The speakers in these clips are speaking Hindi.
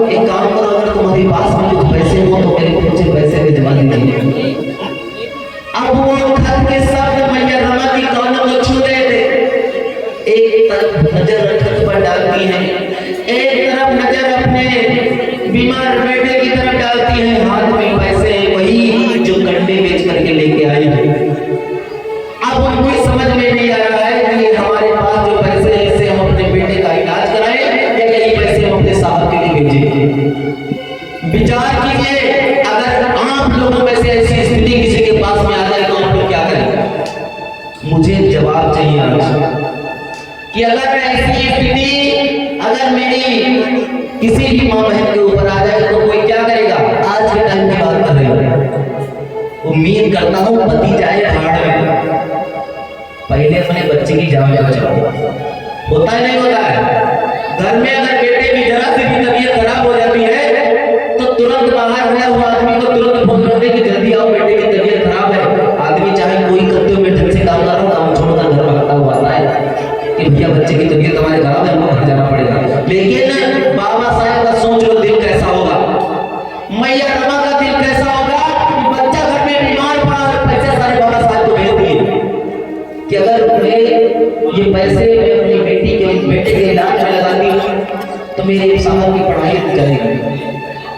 एक काम करो, अगर तुम्हारे पास में कुछ पैसे हो तो मेरे को कुछ पैसे भिजवा दीजिए। अब वो खत के शब्द मैया रमा की कानों को छू रहे थे। एक तरफ नजर खत पर डालती है, एक तरफ नजर अपने बीमार बेटे की तरफ डालती है। हाथ में पैसे वही जो कंडे बेच करके लेके आई है। अब उनको समझ में नहीं आ रहा है कि हमारे पास जो पैसे हैं इससे हम अपने बेटे का इलाज कराएं या यही पैसे हम अपने साहब के लिए भेजें। विचार कीजिए, अगर आप लोगों में से ऐसी स्थिति किसी के पास में आ जाए तो आप लोग क्या करें? मुझे जवाब चाहिए आज कि अगर ऐसी स्थिति अगर मेरी किसी भी माँ बहन के ऊपर आ जाए तो कोई क्या करेगा? आज के टाइम की बात कर रहे हो, उम्मीद करता हूँ पति जाए भाड़ में, पहले अपने बच्चे की जान बचाओ। होता है नहीं होता है? घर में अगर बेटे की जरा से भी तबीयत खराब हो जाती है तो तुरंत बाहर गया हुआ आदमी को तुरंत फोन करते कि जल्दी आओ, बेटे की तबीयत खराब है। आदमी चाहे कोई करते हुए ढंग से काम कर रहा हो, काम छोड़कर घर भागता हुआ आता है कि भैया बच्चे की तबीयत हमारे खराब है, हमको घर जाना पड़ेगा। लेकिन बाबा साहब का सोच लो, दिल कैसा होगा, मैया रमा का दिल कैसा होगा कि बच्चा घर में बीमार पड़ा और पैसे सारे बाबा साहब को भेज दिए कि अगर मैं ये पैसे मैं अपनी बेटे के इलाज में लगाती हूँ तो मेरे साहब की पढ़ाई चलेगी,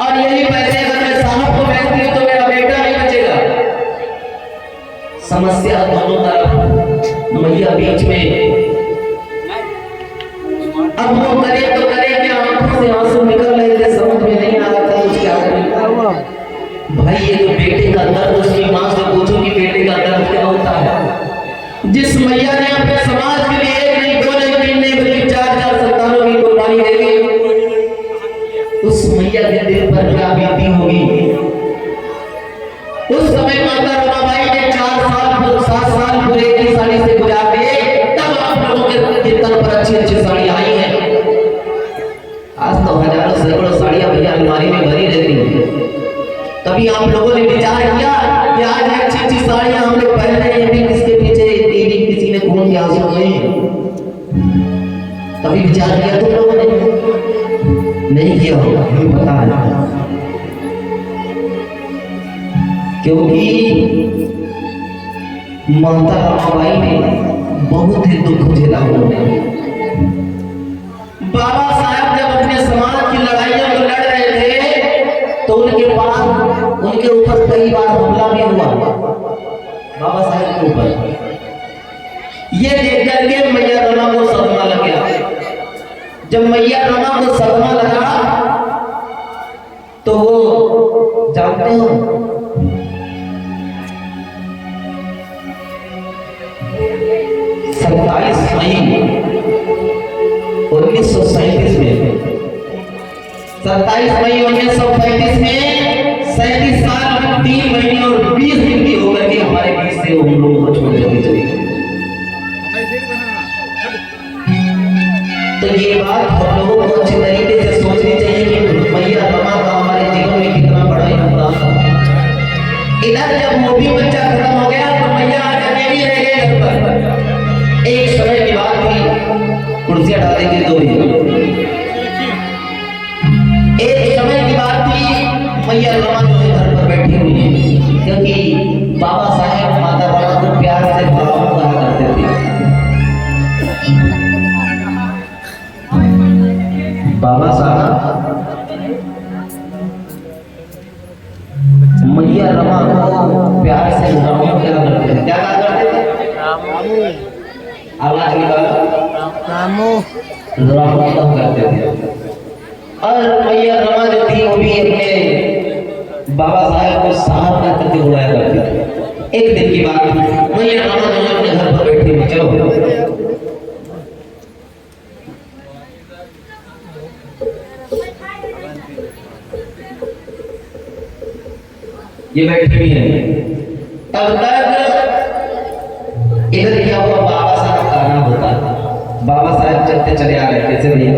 और यही पैसे अगर मैं साहब को भेजती हूँ तो मेरा बेटा नहीं बचेगा। समस्या दोनों तरफ, मैया बीच में। अब वो करे तो करे क्या, आंखों से आंसू निकल रहे थे, समझ में नहीं आ रहा था कुछ क्या करें। भाई ये तो बेटे का दर्द, उसकी माँ से पूछो कि बेटे का दर्द क्या होता है। जिस मैया ने अपने समाज के लिए एक नहीं, दो नहीं, तीन नहीं, बल्कि 4-4 संतानों की कुर्बानी दे दी, उस मैया के दिल पर क्या बीती होगी। उस समय माता रमाबाई ने 7 साल पूरे की साड़ी से गुजार दिए, तब आप लोगों के तन पर अच्छी अच्छी साड़ियां आई हैं। आज तो हजारों सैकड़ों साड़ियां भैया अलमारी में भरी रहती हैं। कभी आप लोगों ने विचार किया कि आज अच्छी अच्छी साड़ियां हम लोग पहन रहे हैं, किसके पीछे किसी ने खून के आंसू बहे? कभी विचार किया तुम लोगों ने? नहीं किया होगा, हमें पता है, क्योंकि माता रमाबाई ने बहुत ही दुख झेला। उन्होंने बाबा साहब जब अपने समाज की लड़ाइयों को लड़ रहे थे तो उनके ऊपर कई बार हमला भी हुआ बाबा साहब के ऊपर। ये देख करके मैया रमा को सदमा लग गया। जब मैया रमा को सदमा लगा तो वो जानते हो 27 मई 1937 में 27 मई 1935 में 37 साल 3 महीने और 20 दिन की होकर के हमारे बीच से हम लोगों को छोड़ करके चली गई। तो ये बात हम लोगों को अच्छी तरीके से सोचनी चाहिए कि मैया रमा का हमारे जीवन में कितना बड़ा योगदान था। इधर जब वो भी बच्चा खत्म हो गया तो मैया आज अकेली रह गई घर पर। एक समय की बात थी, कुर्सियां डाल देंगे दो ही। एक समय की बात थी, मैया रमा जो है घर पर बैठी हुई है, क्योंकि बाबा साहेब माता रमा को प्यार से बाबू कहा करते थे। बाबा साहब मैया रमा को प्यार से रामू क्या करते थे? क्या करते थे? आवाज रामू रामू करते थे। और मैया रमा जो थी वो भी अपने बाबा साहब को साहब का करके बुलाया करती थी। एक दिन की बात थी, मैया रमा जो अपने घर पर बैठी हुई, चलो ये बैठी हुई है। तब तक इधर क्या हुआ, बाबा साहब का आना होता। बाबा साहब चलते चले आ रहे, कैसे भैया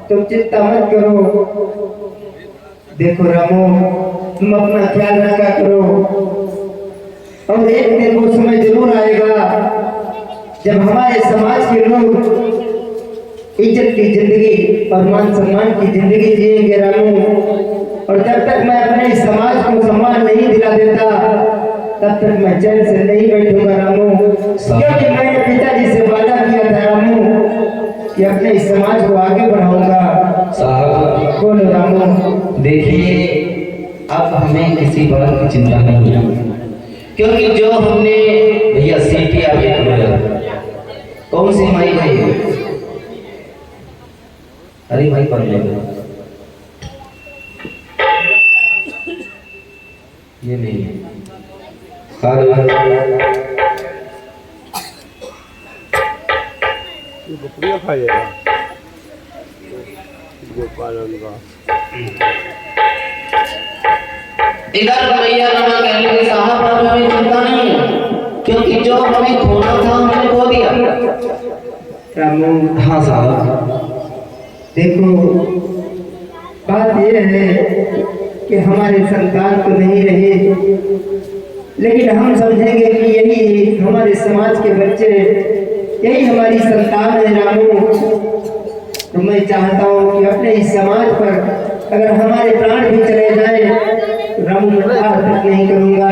तुम चिंता मत करो। देखो रामू, तुम अपना ख्याल रखा करो और एक दिन वो समय जरूर आएगा जब हमारे समाज के लोग इज्जत की जिंदगी और मान सम्मान की जिंदगी जिएंगे रामू। और जब तक मैं अपने समाज को सम्मान नहीं दिला देता तब तक मैं चैन से नहीं बैठूंगा रामू। क्योंकि मैंने पिताजी से वादा किया था रामू कि अपने इस समाज को आगे बढ़ाऊंगा। साहब बोलो रामू। देखिए, अब हमें किसी बात की चिंता नहीं है, क्योंकि जो हमने भैया सीटी आगे कौन सी माई है? अरे भाई पढ़ लेगा ये नहीं है। बढ़िया खाएगा गोपालन का इधर भैया रमा कहने के साहब अब हमें चिंता नहीं है, क्योंकि जो हमें खोना था हमने खो दिया। रामू हाँ साहब, देखो बात यह है कि हमारे संतान तो नहीं रहे, लेकिन हम समझेंगे कि यही हमारे समाज के बच्चे, यही हमारी संतान है रामू। तो मैं चाहता हूँ कि अपने इस समाज पर अगर हमारे प्राण भी चले जाएं तो रामू मैं हार तक नहीं करूँगा।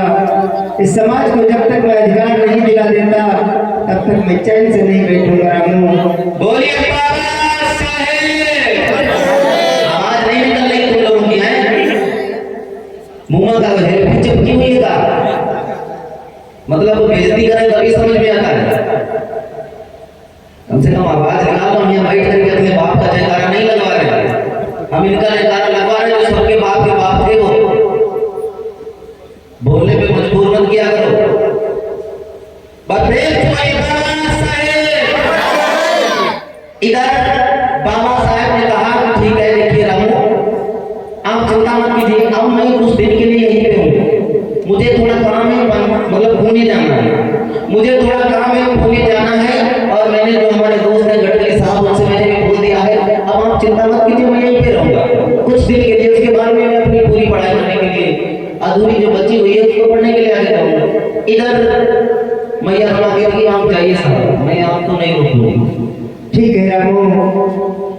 इस समाज को जब तक मैं अधिकार नहीं दिला देता तब तक मैं चैन से नहीं बैठूंगा रामू। बोलिए आवाज नहीं निकल रही तुम लोगों की है? मुंह का है चिपकी हुई है का मतलब बेइज्जती करें तभी समझ में आता है। कम से कम आवाज निकालो। हम यहाँ बैठ करके अपने बाप का जयकारा नहीं लगवा रहे, हम इनका जयकारा लगवा रहे हैं जो सबके बाप थे। वो बोलने पे मजबूर मत किया करो। इधर बाबा साहब ने कहा ठीक है, देखिए रामू आप चिंता मत कीजिए, अब मैं कुछ दिन के लिए यहीं पे हूँ। मुझे थोड़ा काम है, मतलब पुणे जाना है, मुझे थोड़ा काम है, पुणे जाना है। और मैंने जो हमारे दोस्त हैं गडकरी साहब उनसे मैंने भी बोल दिया है अब आप चिंता मत कीजिए, मैं यहीं पे रहूंगा कुछ दिन के लिए। उसके बाद में मैं अपनी पूरी पढ़ाई करने के लिए अधूरी जो बची हुई है उसको पढ़ने के लिए आगे जाऊंगा। इधर मैया रमा कहती आप जाइए साहब, मैं आपको नहीं रोकूंगा। ठीक है रामू,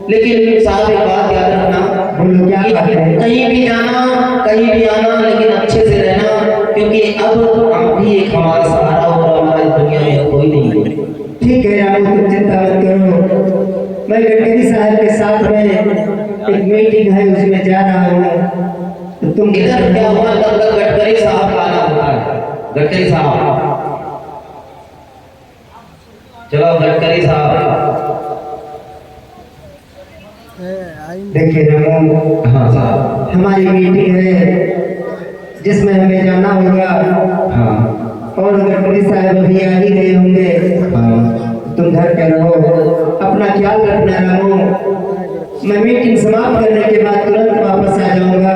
लेकिन साहब एक बात याद रखना, बोलो क्या बात है? कहीं भी जाना कहीं भी आना, लेकिन अच्छे से रहना, क्योंकि अब आप भी एक हमारा सहारा और हमारी दुनिया में कोई नहीं है। ठीक है रामू, तुम चिंता मत करो। मैं गडकरी साहब के साथ में एक मीटिंग है उसमें जा रहा हूँ। तो तुम इधर क्या हुआ तब तक गडकरी साहब का आना होता है। गडकरी साहब चलो, गडकरी साहब देखिए रामू, हाँ साहब, हमारी मीटिंग है जिसमें हमें जाना होगा। हाँ और गडकरी साहब अभी आ ही गए होंगे। हाँ तुम घर पे रहो, अपना ख्याल रखना रामू। मैं मीटिंग समाप्त करने के बाद तुरंत वापस आ जाऊंगा।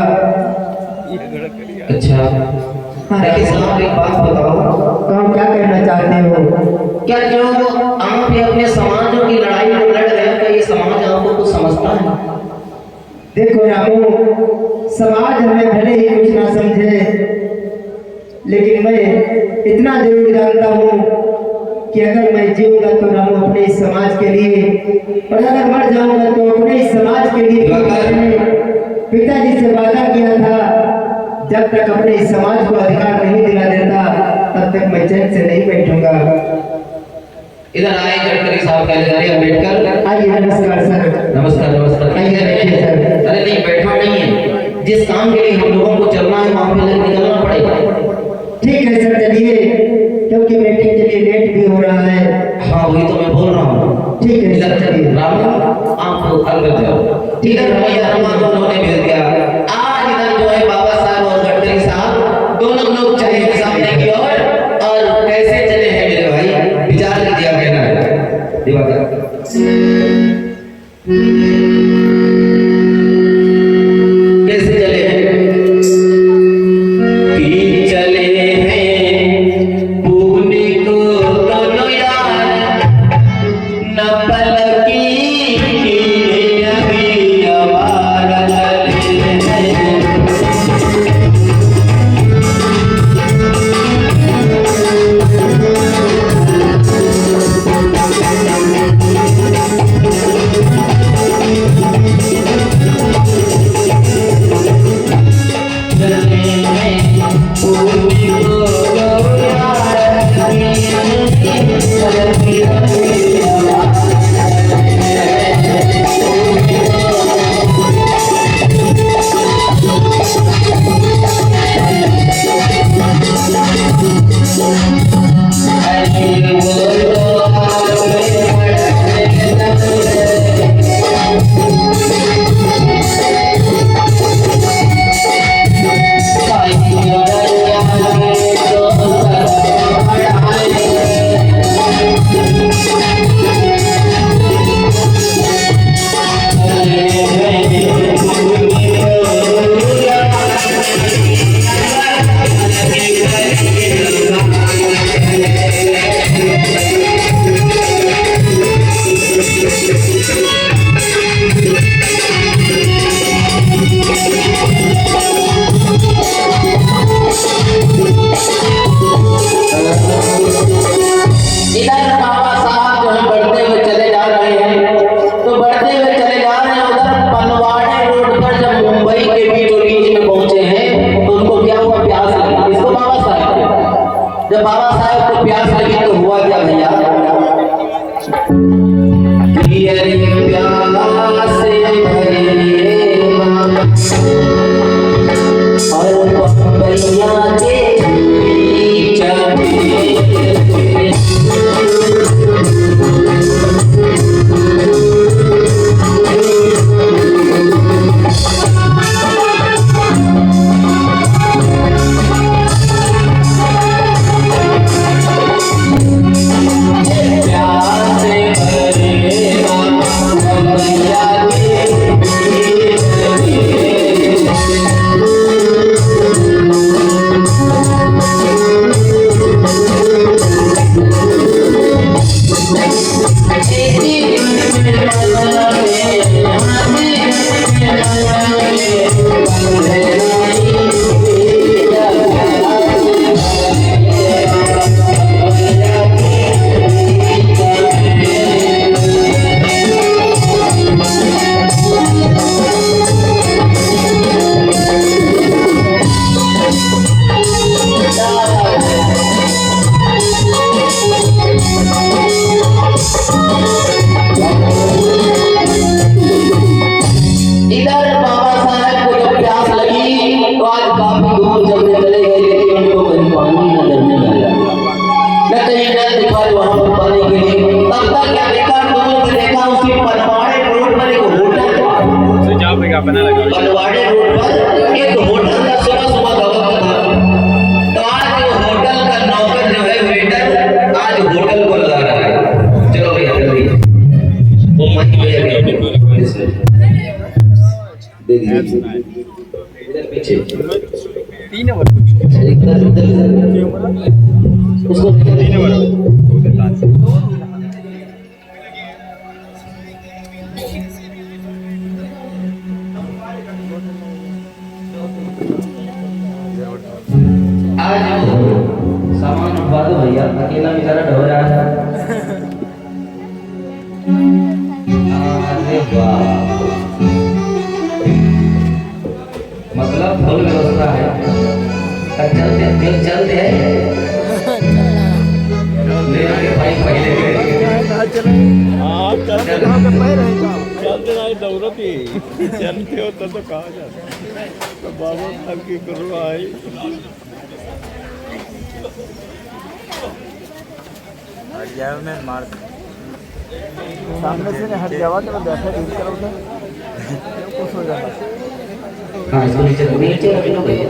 अच्छा। लेकिन साहब एक बात बताओ, तो हम क्या कहना चाहते हो? क्या जो आप ये अपने समाजों की लड़ाई को लड़ रहे हैं, क्या ये समाज आपको कुछ समझता है? देखो रामू, समाज हमें भले ही कुछ ना समझे, लेकिन मैं इतना जरूर जानता हूँ कि अगर मैं जीऊंगा तो रामू अपने इस समाज के लिए, और अगर मर जाऊंगा तो अपने इस समाज के लिए। पिताजी से वादा किया था जब तक अपने इस समाज को अधिकार नहीं दिला देता तब तक मैं चैन से नहीं बैठूंगा। इधर आए गडकरी साहब कह रहे हैं अम्बेडकर। आइए, नमस्कार सर। नमस्कार नमस्कार। आइए बैठिए सर। अरे नहीं, बैठा नहीं है, जिस काम के लिए हम लोगों को चलना है वहाँ पे निकलना पड़ेगा। ठीक है सर, चलिए, क्योंकि मीटिंग के लिए लेट भी हो रहा है। हाँ वही तो मैं बोल रहा हूँ। ठीक है इधर चलिए। रामू आप अंदर जाओ। ठीक है, भैया रमा दोनों ने मिल गया। आज इधर जो है बाबा साहब और गडकरी साहब दोनों लोग चले सामने की ओर, और कैसे चले हैं मेरे भाई, विचार कीजिए कहना है दिवाकर। कैसे चले हैं कि चले हैं पुणे को दोनों यार, न पलकी अभी बनवाड़े रोड पर एक होटल का सुबह दवा था। तो आज होटल का नौकर जो है वेटर आज होटल को लगा रहा है। चलो भैया जल्दी वो मत भैया दे दीजिए इधर पीछे 3 नंबर इधर उसको 3 नंबर आज सामान उठवा दो भैया, अकेला बेचारा ढो रहा है। अरे वाह, मतलब फुल व्यवस्था है। चलते हैं ले आके भाई पहले चलते नहीं दौड़त ही चलते होता तो कहा जाता तो बाबा थक की करो आई हट जाओ मैं मार सामने से हट जावा तो बैठे दूर करो तो कुछ हो जाता। हाँ इसको नीचे रख लो भैया,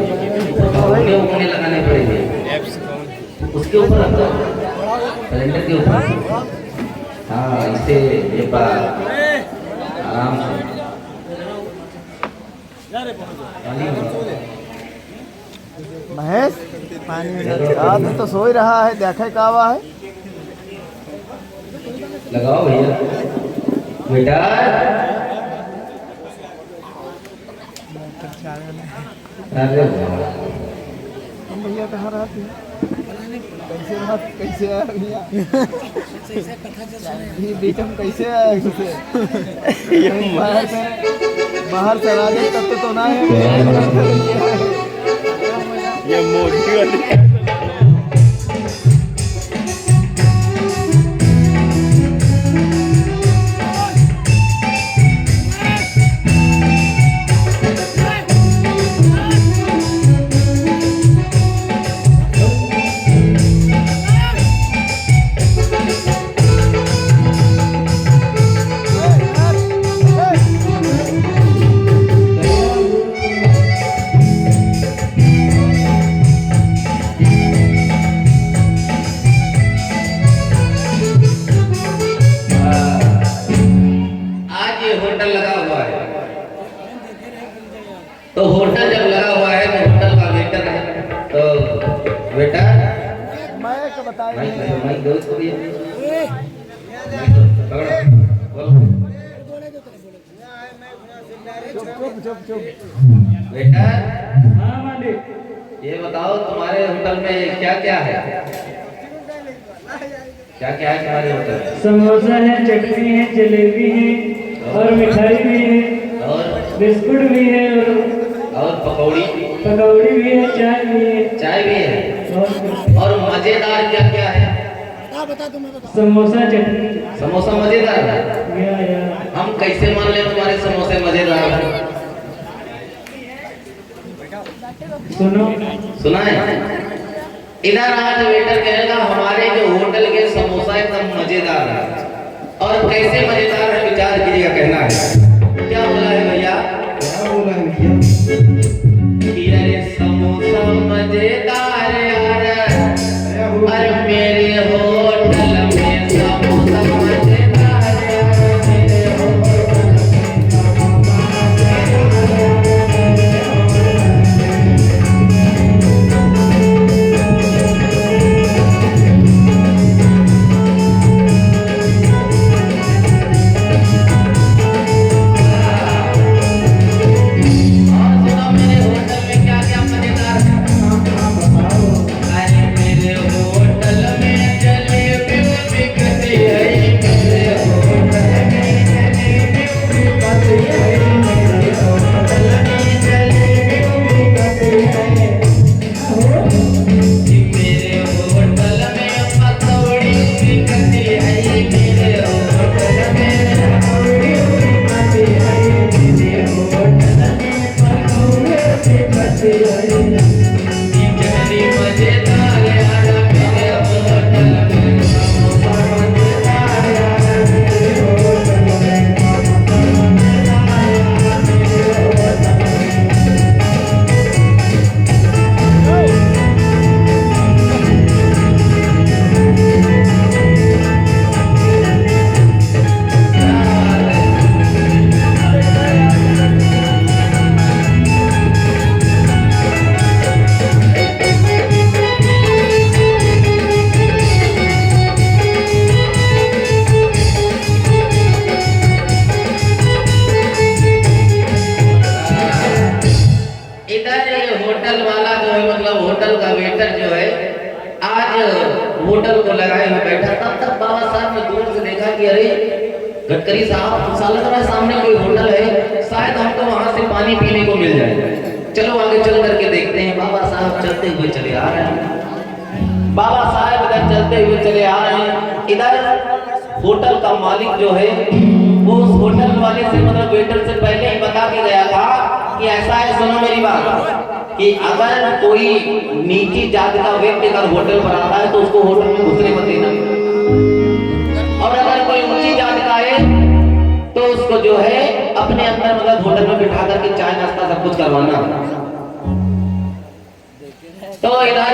ऊपर लगाने पड़ेंगे उसके ऊपर रख दो कैलेंडर के ऊपर। हाँ इससे ये बात आराम से महेश पानी तो सो ही रहा है, देखे का हुआ है। लगाओ भैया बेटा। अरे भैया कहाँ रहती है, कैसे आया भैया बीच में कैसे आया बाहर चला दे तब तो ना है ये मोटी वाली तो होटल जब लगा हुआ है तो होटल का वेटर है तो बेटा मैं बताइए माइक दो इसको दिया चुप बेटा। हाँ मालिक ये बताओ तुम्हारे होटल में क्या क्या है, क्या क्या है तुम्हारे होटल में? समोसा है, चटनी है, जलेबी है और मिठाई भी है और बिस्कुट भी है और पकौड़ी भी है, चाय भी है और मजेदार क्या क्या है? समोसा चटनी। समोसा मजेदार है। या हम कैसे मान ले तुम्हारे समोसे मजेदार है? सुनो, सुना है? इधर आज वेटर कहेगा हमारे जो होटल के समोसा एकदम मजेदार है। और कैसे मजेदार है विचार कीजिएगा, कहना है क्या बोला है भैया? क्या बोला है भैया? कि अरे समोसा मजेदार यार, अरे मेरे होटल में समोसा मजेदार यार, मेरे होटल होटल को लगाए हुए बैठा। तब तक बाबा साहब ने दूर से देखा कि अरे गडकरी साहब, सा लग रहा है सामने कोई होटल है, शायद हमको वहां से पानी पीने को मिल जाए, चलो आगे चल करके देखते हैं। बाबा साहब चलते हुए चले आ रहे हैं। बाबा साहब इधर चलते हुए चले आ रहे हैं। इधर होटल का मालिक जो है वो उस होटल वाले से, मतलब वेटर से पहले ही बता के गया था कि ऐसा है, सुनो मेरी बात, कि अगर कोई नीची जाति का व्यक्ति अगर होटल पर आता है तो उसको होटल में घुसने मत देना, और अगर कोई ऊंची जाति का है तो उसको जो है अपने अंदर मतलब होटल में बिठा करके चाय नाश्ता सब कुछ करवाना। तो इधर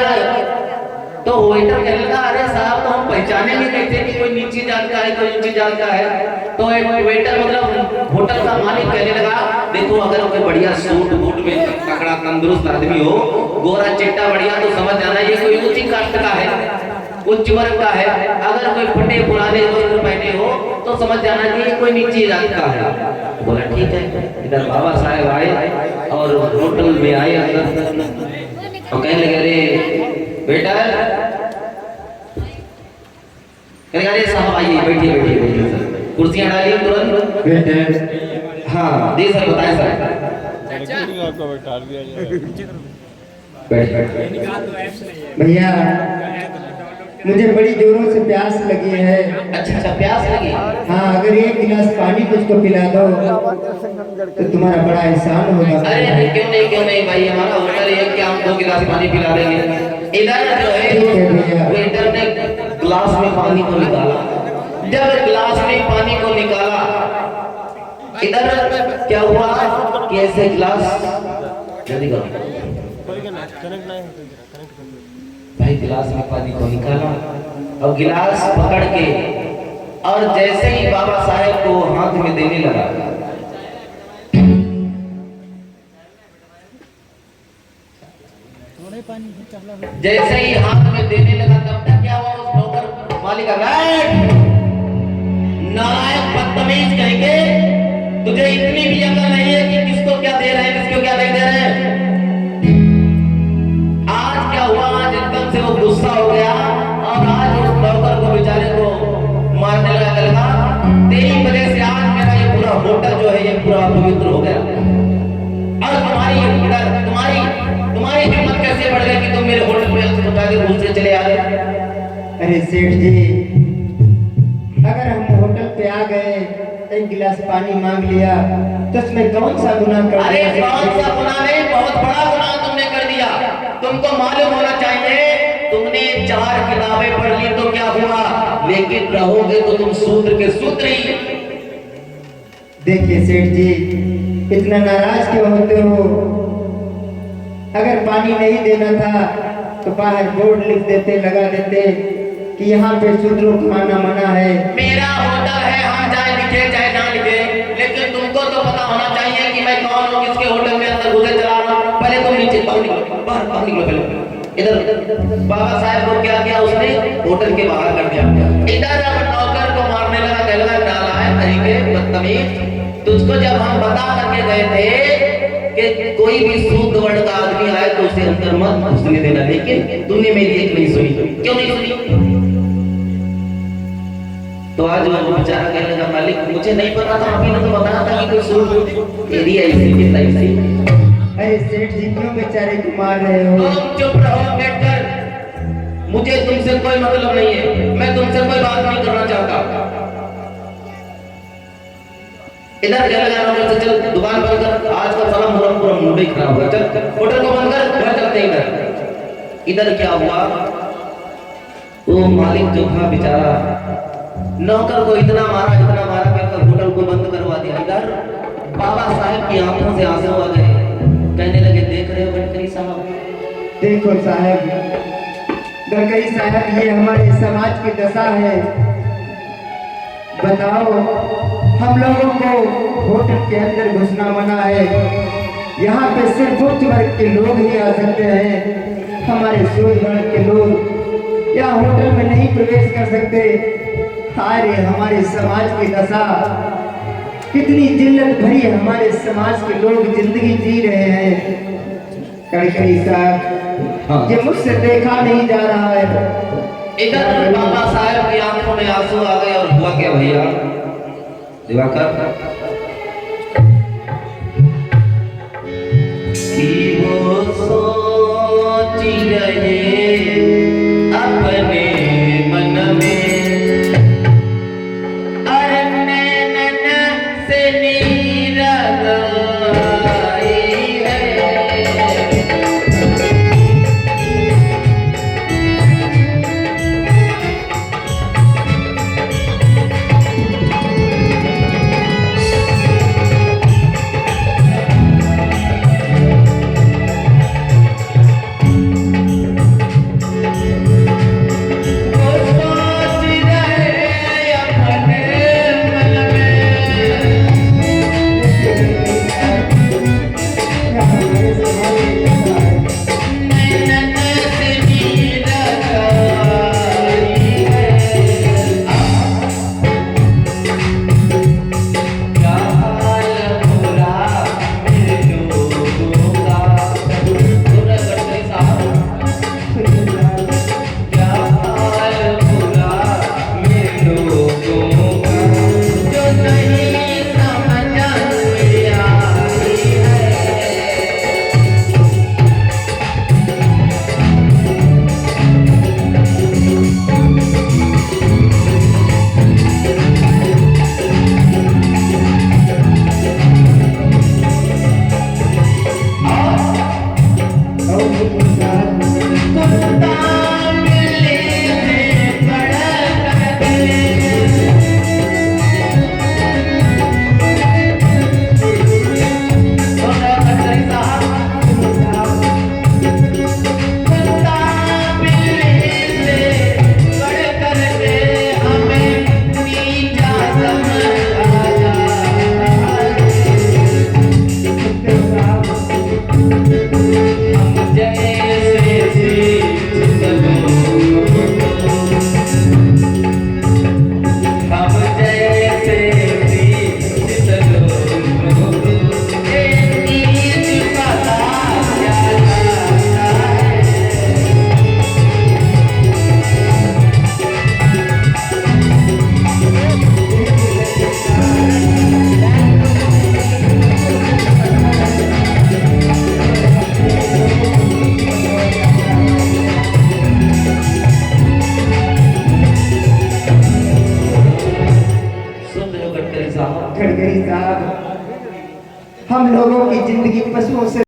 तो वेटर कहने लगा अरे साहब तो हम पहचानेंगे कैसे कि कोई नीची जात का है कोई ऊंची जात का है? तो वेटर मतलब होटल का मालिक कहने लगा देखो अगर कोई बढ़िया सूट बूट में तगड़ा तंदुरुस्त आदमी हो, गोरा चिट्टा बढ़िया, तो समझ जाना ये कोई ऊंची कास्ट का है, उच्च वर्ग का है। अगर कोई फटे पुराने वस्त्र पहने हो तो समझ जाना कि ये कोई नीची जात का है। बोला ठीक है। इधर बाबा साहब आए और होटल में आए अंदर और कहने लगे अरे बेटा, अरे साहब आइए, बैठिए बैठिए बैठिए सर, कुर्सियां डालिए तुरंत। बेटे हाँ जी सर, बताएं सर। आपको बैठा दिया जाए। बैठ बैठ। भैया मुझे बड़ी जोरों से प्यास लगी है। अच्छा प्यास लगी? हाँ, अगर एक गिलास पानी तुझको पिला दो तो तुम्हारा बड़ा एहसान होगा। अरे क्यों नहीं भाई, हमारा होटल है, क्या हम 2 गिलास पानी पिला देंगे। इधर जो है वेटर ने गिलास में पानी को निकाला। जब गिलास में पानी को निकाला, इधर क्या हुआ कि ऐसे गिलास जल्दी करो भाई, गिलास में पानी को निकाला और गिलास पकड़ के और जैसे ही बाबा साहेब को हाथ में देने लगा, जैसे ही हाथ में देने लगा तब तक क्या हुआ, उस नौकर मालिक नारायण बदतमीज कहेंगे, तुझे इतनी भी अकल नहीं है कि किसको क्या दे रहे हैं किसको क्या नहीं दे रहे हैं। आज क्या हुआ, आज एकदम से वो गुस्सा हो गया और आज उस नौकर को बेचारे को मारने लगा। तेरी वजह से आज मेरा ये पूरा होटल जो है ये पूरा पवित्र हो गया, और तुम्हारी हिम्मत कैसे बढ़ गई कि तुम मेरे होटल पे उठा के घुस के चले आ गए? अरे सेठ जी, होटल पे आ गए, एक गिलास पानी मांग लिया, तो उसमें कौन सा गुनाह कर अरे दिया? कौन सा गुनाह नहीं, बहुत बड़ा गुनाह तुमने कर दिया। तुमको मालूम होना चाहिए, तुमने 4 किताबें पढ़ ली तो क्या हुआ, लेकिन रहोगे तो तुम शूद्र के शूद्र ही। देखिए सेठ जी, इतना नाराज क्यों होते हो? अगर पानी नहीं देना था तो बाहर बोर्ड लिख देते, लगा देते कि यहाँ पे शूद्रों को आना मना है। मेरा होटल है, हम चाहे लिखे चाहे ना लिखे, लेकिन तुमको तो पता होना चाहिए कि मैं कौन हूँ, किसके होटल में अंदर घुसे चला रहा हूँ। पहले तुम नीचे बाहर निकलो, बाहर निकलो पहले। इधर बाबा साहब को क्या किया उसने, होटल के बाहर कर दिया। इधर अब नौकर को मारने लगा, कहने लगा नाला है तरीके बदतमीज, तुझको जब हम बता करके गए थे कि कोई भी शुद्ध वर्ण का आदमी आए तो उसे अंदर मत घुसने देना, लेकिन तूने मेरी एक नहीं सुनी। क्यों नहीं सुनी? तो आज वो बेचारा कहने लगा मालिक मुझे नहीं पता था, आपने तो बताया था कि कोई शुद्ध एरिया इसी के टाइप से। अरे सेठ जी क्यों बेचारे को मार रहे हो? तुम चुप रहो बैठकर, मुझे तुमसे कोई मतलब नहीं है, मैं तुमसे कोई बात नहीं करना चाहता। इधर क्या लगा रहा है, चल दुकान बंद कर, आज का सारा पूरा मूड ही खराब होगा, चल होटल को बंद कर, घर चलते हैं। इधर क्या हुआ, वो मालिक जो था बेचारा नौकर को इतना मारा कि होटल को बंद करवा दिया। इधर बाबा साहब की आंखों से आंसू आ गए, कहने लगे देख रहे हो गडकरी साहब, देखो साहब, गडकरी साहब ये हमारे समाज की दशा है। बताओ, हम लोगों को होटल के अंदर घुसना मना है, यहाँ पे सिर्फ उच्च वर्ग के लोग ही आ सकते हैं, हमारे शूद्र वर्ग के लोग या होटल में नहीं प्रवेश कर सकते। अरे हमारे समाज की दशा, कितनी जिल्लत भरी हमारे समाज के लोग जिंदगी जी रहे हैं। गडकरी साहब, ये मुझसे देखा नहीं जा रहा है। इधर बाबा साहब की आंखों में आंसू आ गए और हुआ क्या भैया दिवाकर, कि वो सोच रहे अपने मन में, अरे नैनन से नीर आई है। साहब। गडकरी साहब, हम लोगों की जिंदगी पशुओं से